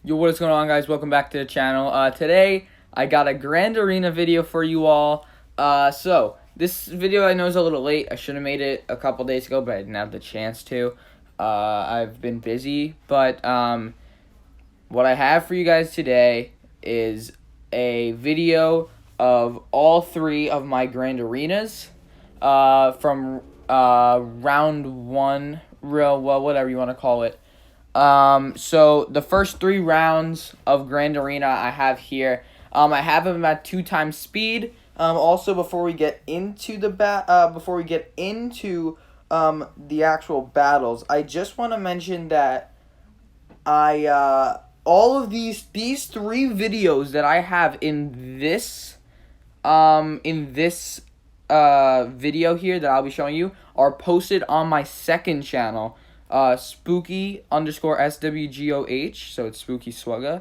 Yo, what is going on, guys? Welcome back to the channel. Today, I got a Grand Arena video for you all. This video I know is a little late. I should have made it a couple days ago, but I didn't have the chance to. I've been busy, but what I have for you guys today is a video of all three of my Grand Arenas from round one, whatever you want to call it. So the first 3 rounds of Grand Arena I have here. I have them at 2 times speed. Also, before we get into the the actual battles, I just want to mention that all of these 3 videos that I have in this video here that I'll be showing you are posted on my second channel. Spooky_SWGOH, so it's Spooky Swugga.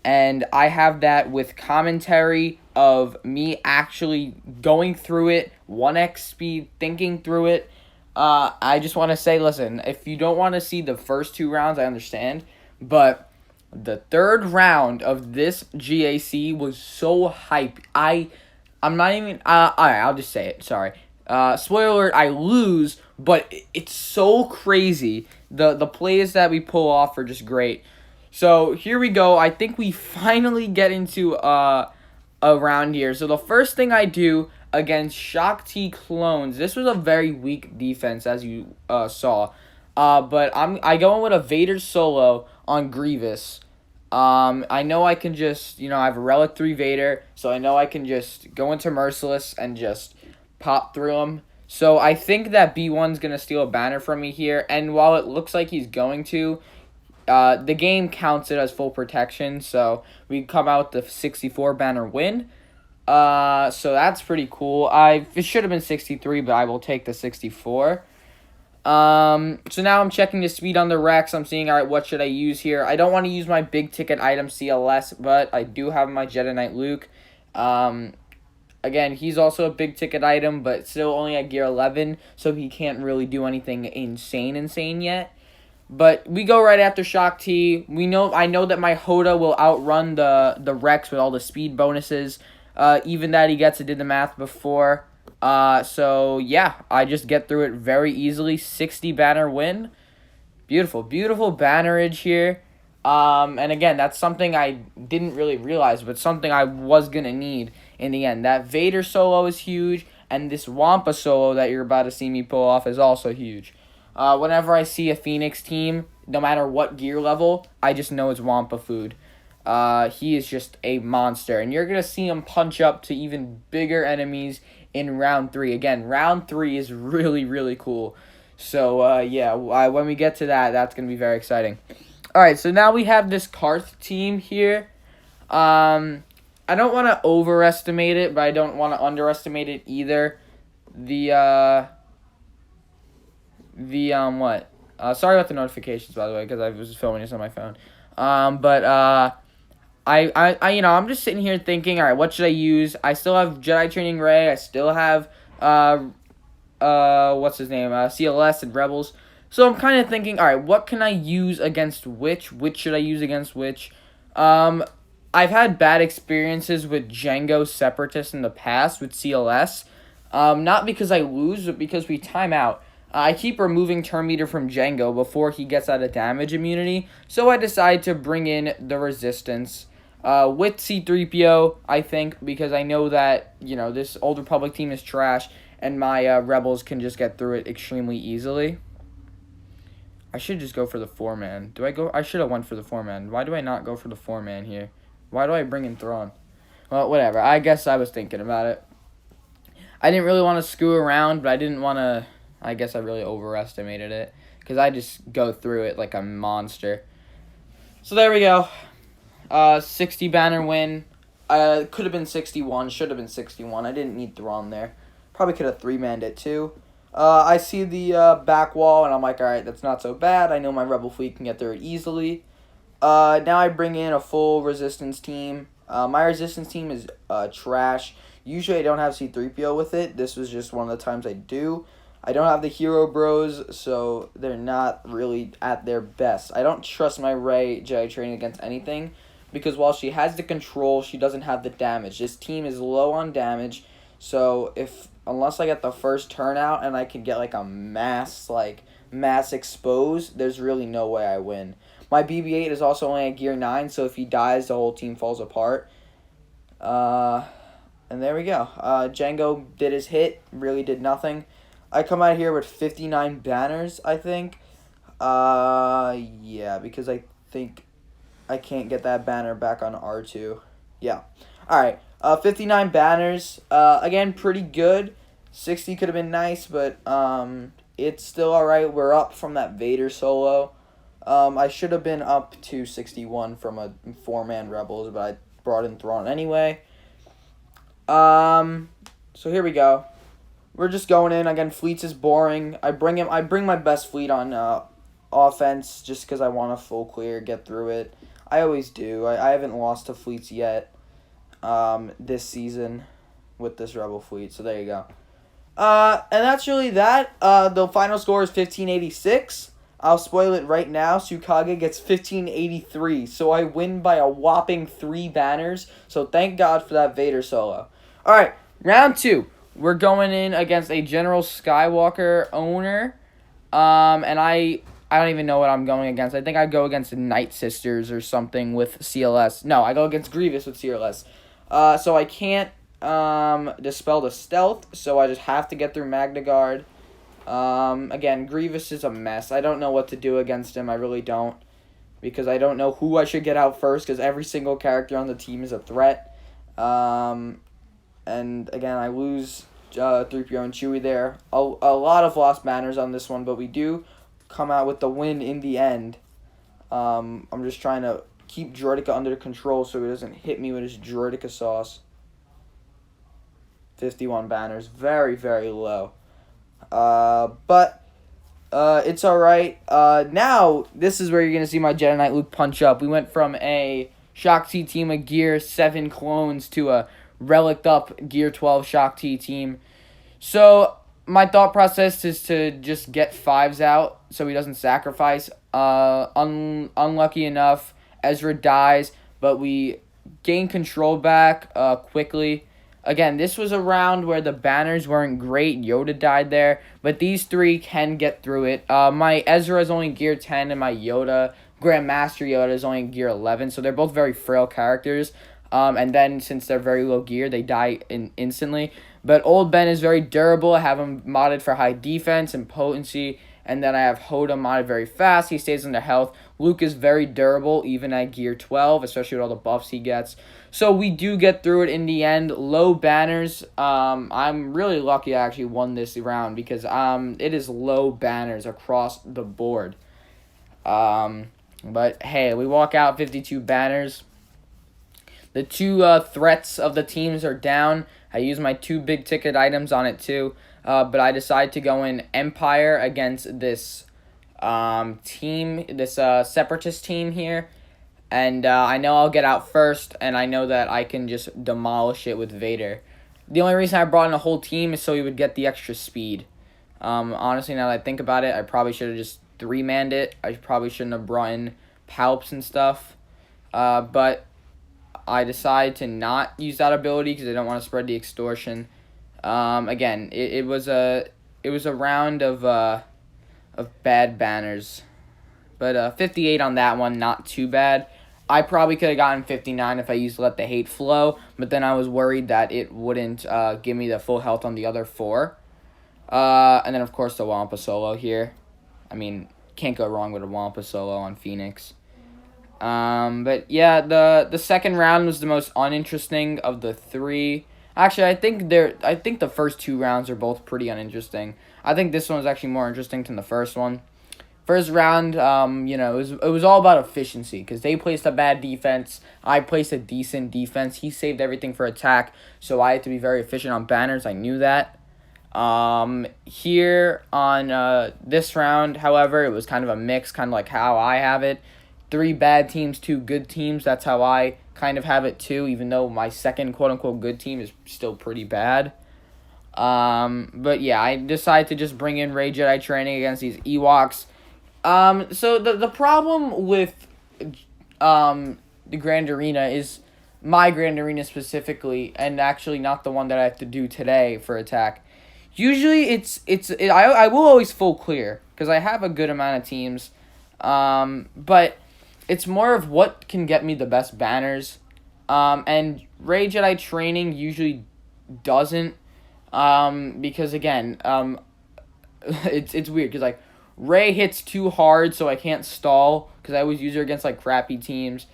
And I have that with commentary of me actually going through it, 1x speed, thinking through it. I just want to say, listen, if you don't want to see the first 2 rounds, I understand. But the 3rd round of this GAC was so hype. I'm not even, alright, I'll just say it, sorry. Spoiler alert, I lose, but it's so crazy. The plays that we pull off are just great. So here we go. I think we finally get into a round here. So the first thing I do against Shaak Ti clones, this was a very weak defense, as you saw. But I go in with a Vader solo on Grievous. I know I can just, I have a Relic 3 Vader, so I know I can just go into Merciless and just pop through him. So I think that B1's going to steal a banner from me here, and while it looks like he's going to, the game counts it as full protection, so we come out with the 64 banner win. So that's pretty cool. It should have been 63, but I will take the 64. So now I'm checking the speed on the Rex. I'm seeing, alright, what should I use here? I don't want to use my big ticket item CLS, but I do have my Jedi Luke. Again, he's also a big ticket item, but still only at gear 11, so he can't really do anything insane yet. But we go right after Shaak Ti. I know that my Hoda will outrun the Rex with all the speed bonuses. Even that he gets, I did the math before. So yeah, I just get through it very easily. 60 banner win. Beautiful bannerage here. And again, that's something I didn't really realize, but something I was going to need in the end. That Vader solo is huge, and this Wampa solo that you're about to see me pull off is also huge. Whenever I see a Phoenix team, no matter what gear level, I just know it's Wampa food. He is just a monster, and you're going to see him punch up to even bigger enemies in round 3. Again, round 3 is really cool. So, yeah, when we get to that, that's going to be very exciting. Alright, so now we have this Karth team here. I don't want to overestimate it, but I don't want to underestimate it either. Sorry about the notifications, by the way, because I was filming this on my phone. I'm just sitting here thinking, alright, what should I use? I still have Jedi Training Rey. I still have, what's his name? CLS and Rebels. So I'm kind of thinking, alright, what can I use against which? Which should I use against which? I've had bad experiences with Jango Separatist in the past with CLS. Not because I lose, but because we time out. I keep removing turn meter from Jango before he gets out of damage immunity, so I decide to bring in the Resistance with C-3PO, I think, because I know that, this Old Republic team is trash, and my Rebels can just get through it extremely easily. I should just go for the 4-man. I should have went for the 4-man. Why do I not go for the 4-man here? Why do I bring in Thrawn? Well, whatever. I guess I was thinking about it. I didn't really want to screw around, but I didn't want to... I guess I really overestimated it, because I just go through it like a monster. So there we go. 60 banner win. Could have been 61. Should have been 61. I didn't need Thrawn there. Probably could have 3-manned it too. I see the back wall, and I'm like, alright, that's not so bad. I know my Rebel fleet can get through it easily. Now I bring in a full Resistance team. My Resistance team is trash. Usually I don't have C-3PO with it. This was just one of the times I do. I don't have the Hero Bros, so they're not really at their best. I don't trust my Rey Jedi training against anything, because while she has the control, she doesn't have the damage. This team is low on damage, so unless I get the first turnout and I can get like a mass expose, there's really no way I win. My BB-8 is also only at Gear 9, so if he dies, the whole team falls apart. And there we go. Django did his hit, really did nothing. I come out here with 59 banners, I think. Yeah, because I think I can't get that banner back on R2. Yeah. Alright, 59 banners. Again, pretty good. 60 could have been nice, but it's still alright. We're up from that Vader solo. I should have been up to 61 from a 4-man Rebels, but I brought in Thrawn anyway. So here we go. We're just going in. Again, Fleets is boring. I bring my best fleet on offense just because I want a full clear, get through it. I always do. I haven't lost to Fleets yet this season with this Rebel fleet. So there you go. And that's really that. The final score is 1586. I'll spoil it right now. Tsukage gets 1583. So I win by a whopping 3 banners. So thank God for that Vader solo. Alright, round 2. We're going in against a General Skywalker owner. And I don't even know what I'm going against. I think I go against the Night Sisters or something with CLS. No, I go against Grievous with CLS. So I can't dispel the stealth, so I just have to get through Magna Guard. Again, Grievous is a mess. I don't know what to do against him. I really don't. Because I don't know who I should get out first, because every single character on the team is a threat. And again, I lose 3PO and Chewie there. A lot of lost banners on this one, but we do come out with the win in the end. I'm just trying to keep Droideka under control so he doesn't hit me with his Droideka sauce. 51 banners. Very, very low. But it's alright. Now, this is where you're going to see my Jedi Knight Luke punch up. We went from a Shock T team of Gear 7 clones to a relicked up Gear 12 Shock T team. So, my thought process is to just get 5s out so he doesn't sacrifice. Unlucky enough, Ezra dies, but we gain control back quickly. Again, this was a round where the banners weren't great. Yoda died there, but these 3 can get through it. My Ezra is only Gear 10, and my Grandmaster Yoda is only Gear 11, so they're both very frail characters. And then, since they're very low gear, they die instantly. But Old Ben is very durable. I have him modded for high defense and potency. And then I have Hoda modded very fast. He stays under health. Luke is very durable, even at Gear 12, especially with all the buffs he gets. So we do get through it in the end. Low banners. I'm really lucky I actually won this round because it is low banners across the board. But hey, we walk out 52 banners. The 2 threats of the teams are down. I use my 2 big ticket items on it too. But I decide to go in Empire against this team, this Separatist team here. And I know I'll get out first, and I know that I can just demolish it with Vader. The only reason I brought in a whole team is so he would get the extra speed. Honestly, now that I think about it, I probably should have just 3-manned it. I probably shouldn't have brought in Palps and stuff. But I decided to not use that ability because I don't want to spread the extortion. Again, it was a round of bad banners, but 58 on that one, not too bad. I probably could have gotten 59 if I used Let the Hate Flow, but then I was worried that it wouldn't give me the full health on the other 4. And then of course the Wampa solo here. I mean, can't go wrong with a Wampa solo on Phoenix. But yeah, the second round was the most uninteresting of the 3. Actually, I think the first 2 rounds are both pretty uninteresting. I think this one was actually more interesting than the first one. First round, it was all about efficiency because they placed a bad defense. I placed a decent defense. He saved everything for attack, so I had to be very efficient on banners. I knew that. Here on this round, however, it was kind of a mix, kind of like how I have it. 3 bad teams, 2 good teams. That's how I kind of have it too, even though my second quote-unquote good team is still pretty bad. But yeah, I decided to just bring in Rey Jedi training against these Ewoks. So the problem with the Grand Arena is my Grand Arena specifically, and actually not the one that I have to do today for attack. Usually I will always full clear because I have a good amount of teams, but it's more of what can get me the best banners, and Rey Jedi training usually doesn't, because again, it's weird because like Rey hits too hard, so I can't stall because I always use her against like crappy teams.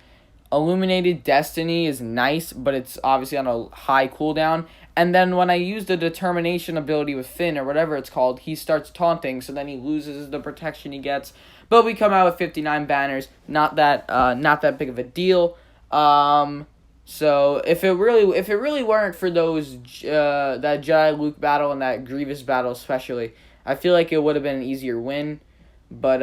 Illuminated Destiny is nice, but it's obviously on a high cooldown. And then when I use the Determination ability with Finn, or whatever it's called, he starts taunting, so then he loses the protection he gets. But we come out with 59 banners, not that big of a deal. So if it really weren't for those that Jedi Luke battle and that Grievous battle especially, I feel like it would have been an easier win. But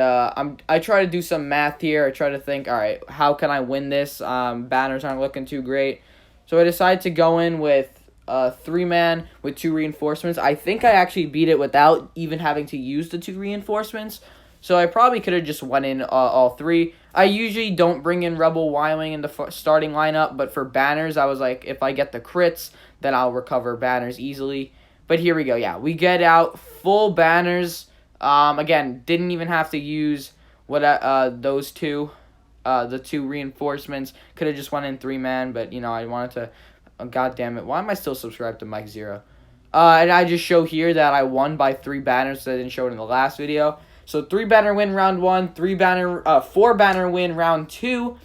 I try to do some math here. I try to think, all right, how can I win this? Banners aren't looking too great. So I decided to go in with 3-man with 2 reinforcements. I think I actually beat it without even having to use the 2 reinforcements. So I probably could have just went in all 3. I usually don't bring in Rebel Y-Wing in the starting lineup, but for banners, I was like, if I get the crits, then I'll recover banners easily. But here we go. Yeah, we get out full banners. Again, didn't even have to use those 2, the 2 reinforcements. Could have just went in 3-man, but I wanted to. Oh, God damn it! Why am I still subscribed to Mike Zero? And I just show here that I won by 3 banners. So I didn't show it in the last video. So 3-banner win round 1, 4-banner win round 2,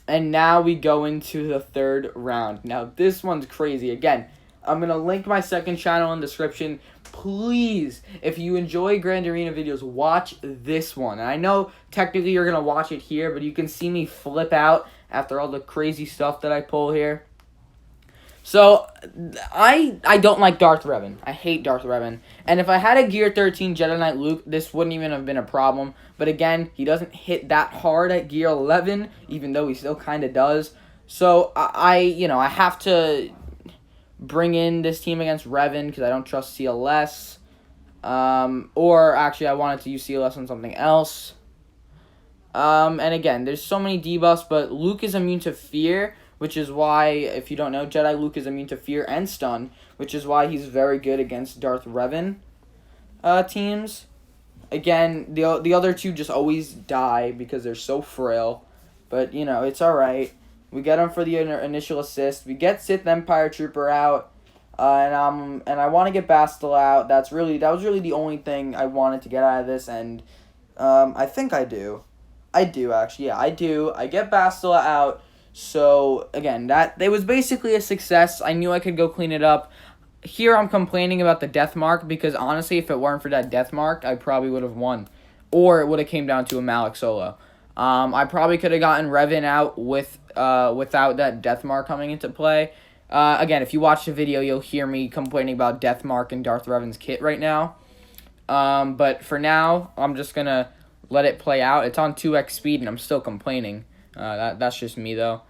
and now we go into the 3rd round. Now this one's crazy. Again, I'm gonna link my second channel in the description. Please, if you enjoy Grand Arena videos, watch this one. And I know technically you're going to watch it here, but you can see me flip out after all the crazy stuff that I pull here. So, I don't like Darth Revan. I hate Darth Revan. And if I had a Gear 13 Jedi Knight Luke, this wouldn't even have been a problem. But again, he doesn't hit that hard at Gear 11, even though he still kind of does. So, I have to bring in this team against Revan because I don't trust CLS. Or actually I wanted to use CLS on something else. And again, there's so many debuffs, but Luke is immune to fear, which is why, if you don't know, Jedi Luke is immune to fear and stun, which is why he's very good against Darth Revan teams. Again, the other 2 just always die because they're so frail, but it's alright. We get him for the initial assist. We get Sith Empire Trooper out, and I want to get Bastila out. That was really the only thing I wanted to get out of this, and I think I do. I do actually. Yeah, I do. I get Bastila out. So again, it was basically a success. I knew I could go clean it up. Here I'm complaining about the death mark because honestly, if it weren't for that death mark, I probably would have won, or it would have came down to a Malik solo. I probably could have gotten Revan out without that death mark coming into play. Again, if you watch the video, you'll hear me complaining about death mark and Darth Revan's kit right now. But for now, I'm just gonna let it play out. It's on 2x speed, and I'm still complaining. That's just me though.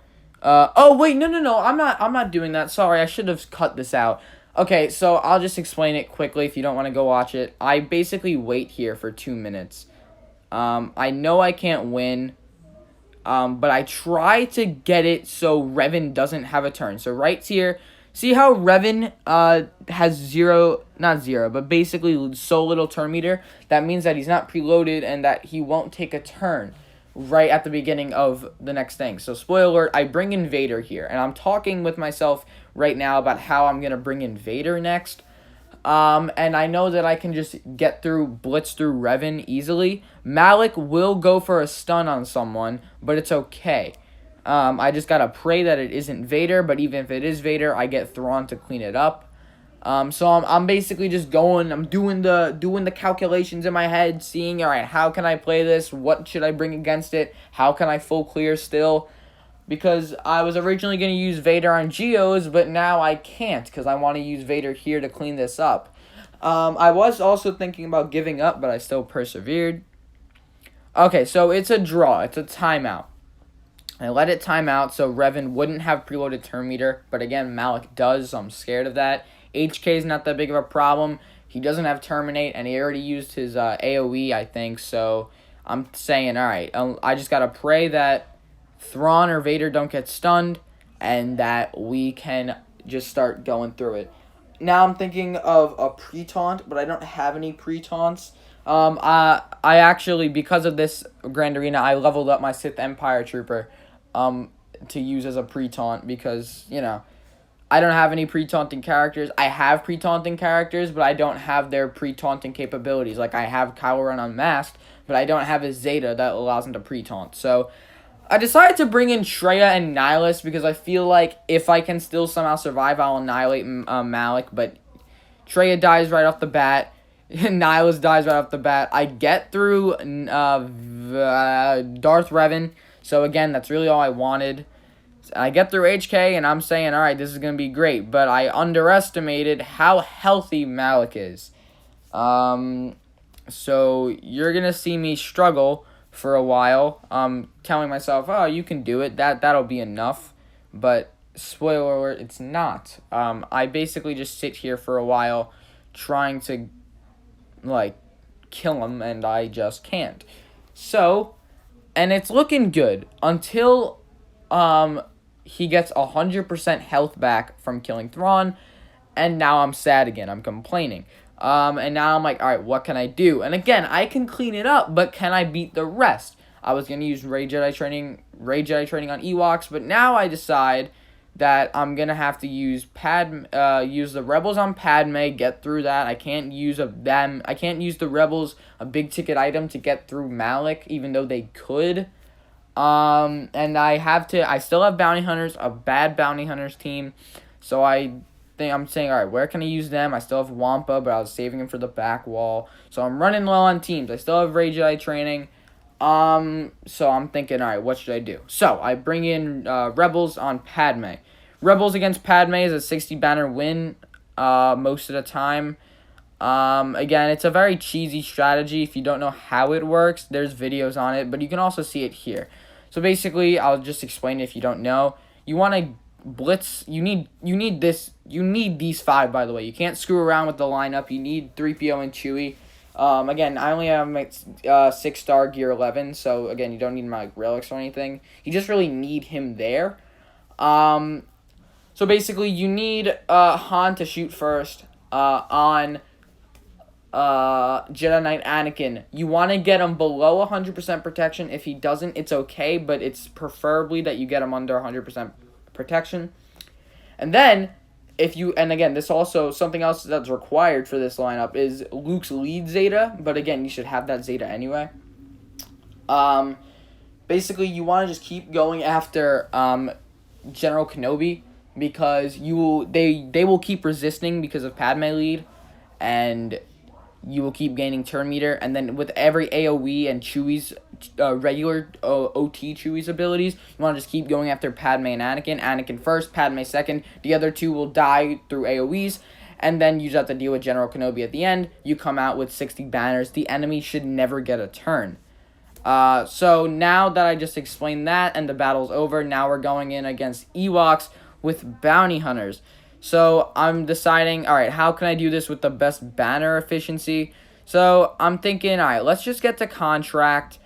Oh wait, no, I'm not doing that. Sorry, I should have cut this out. Okay, so I'll just explain it quickly if you don't want to go watch it. I basically wait here for 2 minutes. I know I can't win, but I try to get it so Revan doesn't have a turn. So right here, see how Revan has not zero, but basically so little turn meter? That means that he's not preloaded and that he won't take a turn right at the beginning of the next thing. So spoiler alert, I bring in Vader here, and I'm talking with myself right now about how I'm going to bring in Vader next. And I know that I can just blitz through Revan easily. Malik will go for a stun on someone, but it's okay. I just gotta pray that it isn't Vader, but even if it is Vader, I get Thrawn to clean it up. So I'm basically just going, I'm doing the calculations in my head, seeing, all right, how can I play this? What should I bring against it? How can I full clear still? Because I was originally going to use Vader on Geos, but now I can't because I want to use Vader here to clean this up. I was also thinking about giving up, but I still persevered. Okay, so it's a draw. It's a timeout. I let it time out so Revan wouldn't have preloaded turn meter, but again, Malik does, so I'm scared of that. HK is not that big of a problem. He doesn't have Terminate, and he already used his AoE, I think, so I'm saying, alright, I just gotta pray that Thrawn or Vader don't get stunned, and that we can just start going through it. Now I'm thinking of a pre-taunt, but I don't have any pre-taunts. I actually, because of this Grand Arena, I leveled up my Sith Empire Trooper to use as a pre-taunt because, you know, I don't have any pre-taunting characters. I have pre-taunting characters, but I don't have their pre-taunting capabilities. Like, I have Kylo Ren Unmasked, but I don't have his Zeta that allows him to pre-taunt. So, I decided to bring in Shreya and Nihilus because I feel like if I can still somehow survive, I'll annihilate Malik, but Shreya dies right off the bat. Nihilus dies right off the bat. I get through Darth Revan, so again, that's really all I wanted. I get through HK, and I'm saying, alright, this is going to be great, but I underestimated how healthy Malik is. So you're going to see me struggle for a while, telling myself, oh, you can do it, that'll be enough, but spoiler alert, it's not. I basically just sit here for a while trying to, like, kill him, and I just can't. So, and it's looking good until, he gets 100% health back from killing Thrawn, and now I'm sad again. I'm complaining. And now I'm like, alright, what can I do? And again, I can clean it up, but can I beat the rest? I was going to use Rey Jedi training on Ewoks, but now I decide that I'm going to have to use the Rebels on Padme, get through that. I can't use the Rebels, a big ticket item, to get through Malik, even though they could. And I still have bounty hunters, a bad bounty hunters team, so I'm saying, alright, where can I use them? I still have Wampa, but I was saving him for the back wall, so I'm running low on teams. I still have Rey Jedi training, so I'm thinking, alright, what should I do? So, I bring in, Rebels on Padme. Rebels against Padme is a 60 banner win, most of the time. Again, it's a very cheesy strategy. If you don't know how it works, there's videos on it, but you can also see it here. So basically, I'll just explain it if you don't know. You want to blitz, you need these 5, by the way. You can't screw around with the lineup. You need 3PO and Chewie. Again, I only have my 6-star gear 11, so again, you don't need my relics or anything. You just really need him there. So basically, you need Han to shoot first on Jedi Knight Anakin. You want to get him below 100% protection. If he doesn't, it's okay, but it's preferably that you get him under 100% protection. And then, and again, this also, something else that's required for this lineup is Luke's lead Zeta, but again, you should have that Zeta anyway. Basically, you want to just keep going after General Kenobi, because they will keep resisting because of Padme lead, and you will keep gaining turn meter, and then with every AoE and Chewie's regular OT Chewie's abilities, you want to just keep going after Padme and Anakin. Anakin first, Padme second. The other two will die through AoEs, and then you just have to deal with General Kenobi at the end. You come out with 60 banners. The enemy should never get a turn. So now that I just explained that and the battle's over, now we're going in against Ewoks with bounty hunters. So I'm deciding, alright, how can I do this with the best banner efficiency? So I'm thinking, alright, let's just get to contract.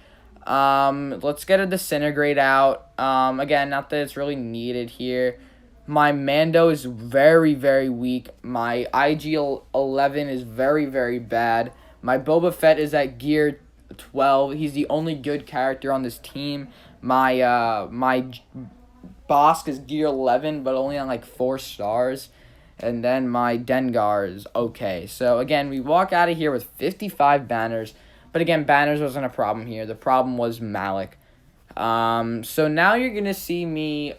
Let's get a disintegrate out. Again, not that it's really needed here. My Mando is very, very weak. My IG-11 is very, very bad. My Boba Fett is at gear 12. He's the only good character on this team. My Bosk is gear 11, but only on like 4 stars. And then my Dengar is okay. So again, we walk out of here with 55 banners. But again, banners wasn't a problem here. The problem was Malik. So now you're going to see me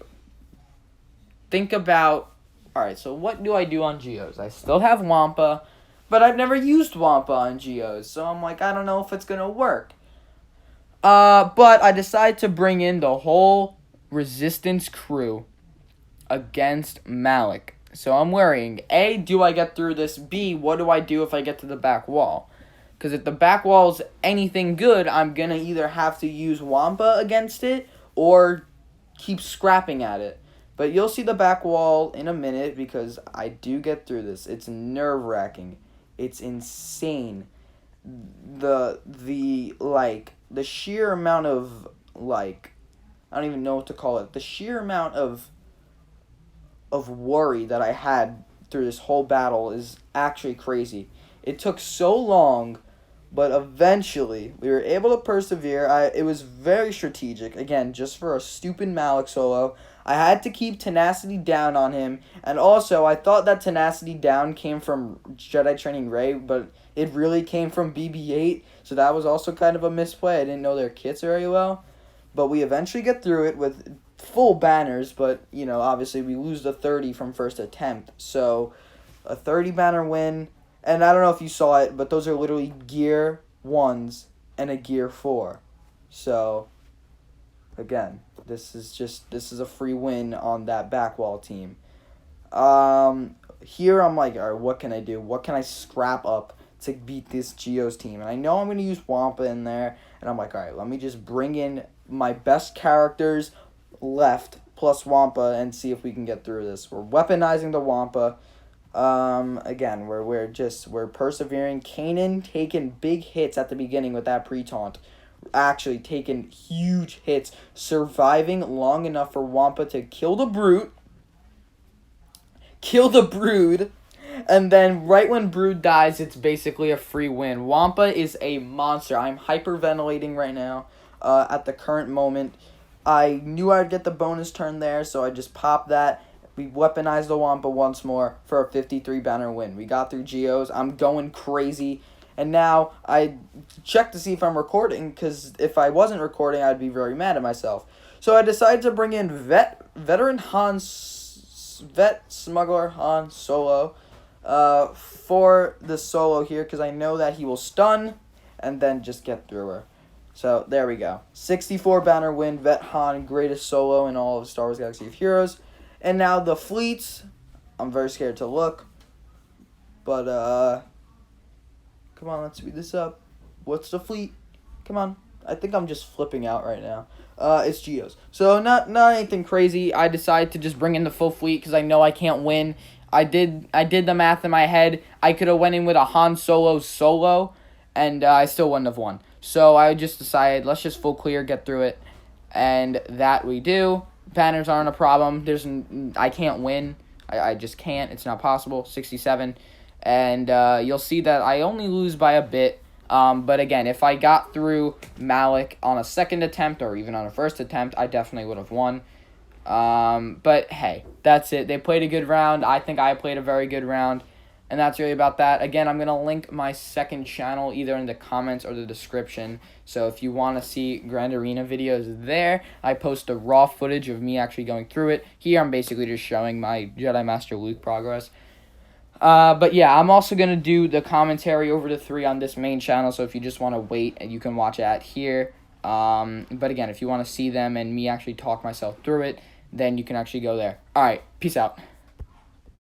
think about, alright, so what do I do on Geos? I still have Wampa, but I've never used Wampa on Geos. So I'm like, I don't know if it's going to work. But I decide to bring in the whole Resistance crew against Malik. So I'm worrying, A, do I get through this? B, what do I do if I get to the back wall? Because if the back wall's anything good, I'm going to either have to use Wampa against it or keep scrapping at it. But you'll see the back wall in a minute because I do get through this. It's nerve-wracking. It's insane. The sheer amount of, like, I don't even know what to call it. The sheer amount of worry that I had through this whole battle is actually crazy. It took so long, but eventually we were able to persevere. It was very strategic. Again, just for a stupid Malik solo. I had to keep tenacity down on him, and also I thought that tenacity down came from Jedi Training Rey, but it really came from BB-8, so that was also kind of a misplay. I didn't know their kits very well, but we eventually get through it with full banners, but, you know, obviously we lose the 30 from first attempt, so a 30 banner win, and I don't know if you saw it, but those are literally gear 1s and a gear 4, so, again, this is a free win on that backwall team. Here I'm like, all right, what can I do? What can I scrap up to beat this Geo's team? And I know I'm going to use Wampa in there, and I'm like, all right, let me just bring in my best characters left plus Wampa and see if we can get through this. We're weaponizing the Wampa. Again, we're persevering. Kanan taking big hits at the beginning with that pre-taunt. Actually taking huge hits, surviving long enough for Wampa to kill the Brood, and then right when Brood dies, it's basically a free win. Wampa is a monster. I'm hyperventilating right now at the current moment. I knew I'd get the bonus turn there, so I just popped that. We weaponized the Wampa once more for a 53 banner win. We got through Geos. I'm going crazy. And now I checked to see if I'm recording, because if I wasn't recording, I'd be very mad at myself. So I decided to bring in vet smuggler Han Solo for the solo here, because I know that he will stun and then just get through her. So there we go. 64 banner win, Vet Han, greatest solo in all of Star Wars Galaxy of Heroes. And now the fleets, I'm very scared to look, but come on, let's speed this up. What's the fleet? Come on. I think I'm just flipping out right now. It's Geos. So not anything crazy. I decided to just bring in the full fleet because I know I can't win. I did the math in my head. I could have went in with a Han solo, and I still wouldn't have won. So I just decided, let's just full clear, get through it. And that we do. Banners aren't a problem. I can't win. I just can't. It's not possible. 67. And you'll see that I only lose by a bit. But again, if I got through Malik on a second attempt or even on a first attempt, I definitely would have won. But hey, that's it. They played a good round. I think I played a very good round. And that's really about that. Again, I'm going to link my second channel either in the comments or the description. So if you want to see Grand Arena videos there, I post the raw footage of me actually going through it. Here, I'm basically just showing my Jedi Master Luke progress. But yeah, I'm also going to do the commentary over the 3 on this main channel, so if you just want to wait, you can watch it here. But again, if you want to see them and me actually talk myself through it, then you can actually go there. Alright, peace out.